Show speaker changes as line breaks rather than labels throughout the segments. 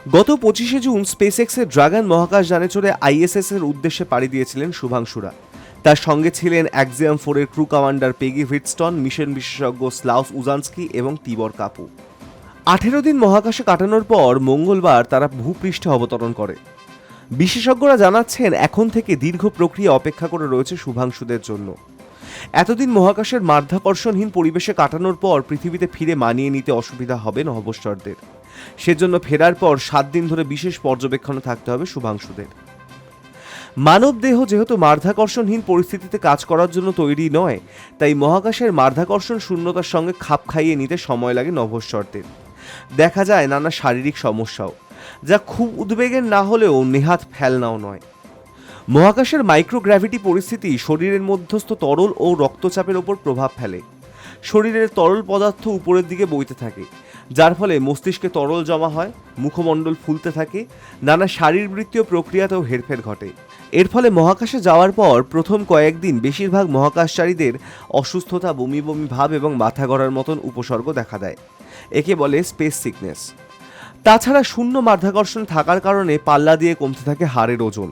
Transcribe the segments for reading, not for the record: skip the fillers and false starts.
গত 25শে June স্পেসএক্সের dragon মহাকাশযানে চড়ে ISS এর উদ্দেশ্যে পাড়ি দিয়েছিলেন শুভাংশুরা। তার সঙ্গে ছিলেন অ্যাক্সিয়াম 4 এর ক্রু কমান্ডার পেগি ভিটস্টন, মিশন বিশেষজ্ঞ স্লাউস উজানস্কি এবং তিবর কাপু। 18 দিন মহাকাশে কাটানোর পর মঙ্গলবার তারা ভূপৃষ্ঠে অবতরণ করে। বিশেষজ্ঞরা জানাচ্ছেন এখন থেকে দীর্ঘ প্রক্রিয়া অপেক্ষা করে রয়েছে শুভাংশুদের জন্য। এতদিন মহাকাশের মাধ্যাকর্ষণহীন পরিবেশে কাটানোর পর পৃথিবীতে ফিরে মানিয়ে নিতে অসুবিধা হবে নভোশ্চরদের। সেজন্য ফেরার পর 7 দিন ধরে বিশেষ পর্যবেক্ষণে থাকতে হবে শুভাংশুদের। মানব দেহ যেহেতু মাধ্যাকর্ষণহীন পরিস্থিতিতে কাজ করার জন্য তৈরি নয়, তাই মহাকাশের মাধ্যাকর্ষণ শূন্যতার সঙ্গে খাপ খাইয়ে নিতে সময় লাগে নভোশ্চরদের। দেখা যায় নানা শারীরিক সমস্যাও, যা খুব উদ্বেগের না হলেও নেহাত ফেলনাও নয়। মহাকাশের মাইক্রোগ্র্যাভিটি পরিস্থিতি শরীরের মধ্যস্থ তরল ও রক্তচাপের ওপর প্রভাব ফেলে। শরীরের তরল পদার্থ উপরের দিকে বইতে থাকে, যার ফলে মস্তিষ্কে তরল জমা হয়, মুখমণ্ডল ফুলতে থাকে, নানা শারীরবৃত্তীয় প্রক্রিয়াতেও হেরফের ঘটে। এর ফলে মহাকাশে যাওয়ার পর প্রথম কয়েকদিন বেশিরভাগ মহাকাশচারীদের অসুস্থতা, বমি বমি ভাব এবং মাথা ঘোরার মতন উপসর্গ দেখা দেয়। একে বলে স্পেস সিকনেস। তাছাড়া শূন্য মাধ্যাকর্ষণ থাকার কারণে পাল্লা দিয়ে কমতে থাকে হাড়ের ওজন,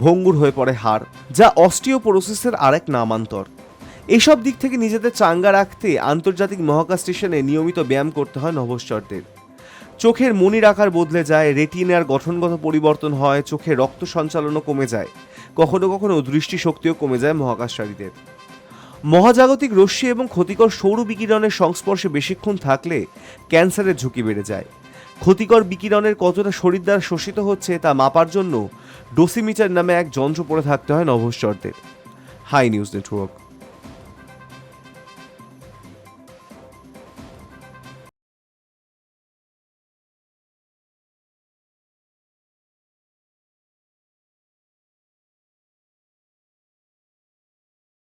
ভঙ্গুর হয়ে পড়ে হাড়, যা অস্টিওপোরোসিসের আরেক নামান্তর। এসব দিক থেকে নিজেদের চাঙ্গা রাখতে আন্তর্জাতিক মহাকাশ স্টেশনে নিয়মিত ব্যায়াম করতে হয় নভোশ্চরদের। চোখের মনির আকার বদলে যায়, রেটিনার গঠনগত পরিবর্তন হয়, চোখে রক্ত সঞ্চালনও কমে যায়, কখনো কখনো দৃষ্টিশক্তিও কমে যায় মহাকাশচারীদের। মহাজাগতিক রশ্মি এবং ক্ষতিকর সৌর বিকিরণের সংস্পর্শে বেশিক্ষণ থাকলে ক্যান্সারের ঝুঁকি বেড়ে যায়। ক্ষতিকর বিকিরণের কতটা শরীর দ্বারা শোষিত হচ্ছে তা মাপার জন্য ডোসিমিটার নামে এক যন্ত্র পরে থাকতে হয় নভোশ্চরদের। High news network.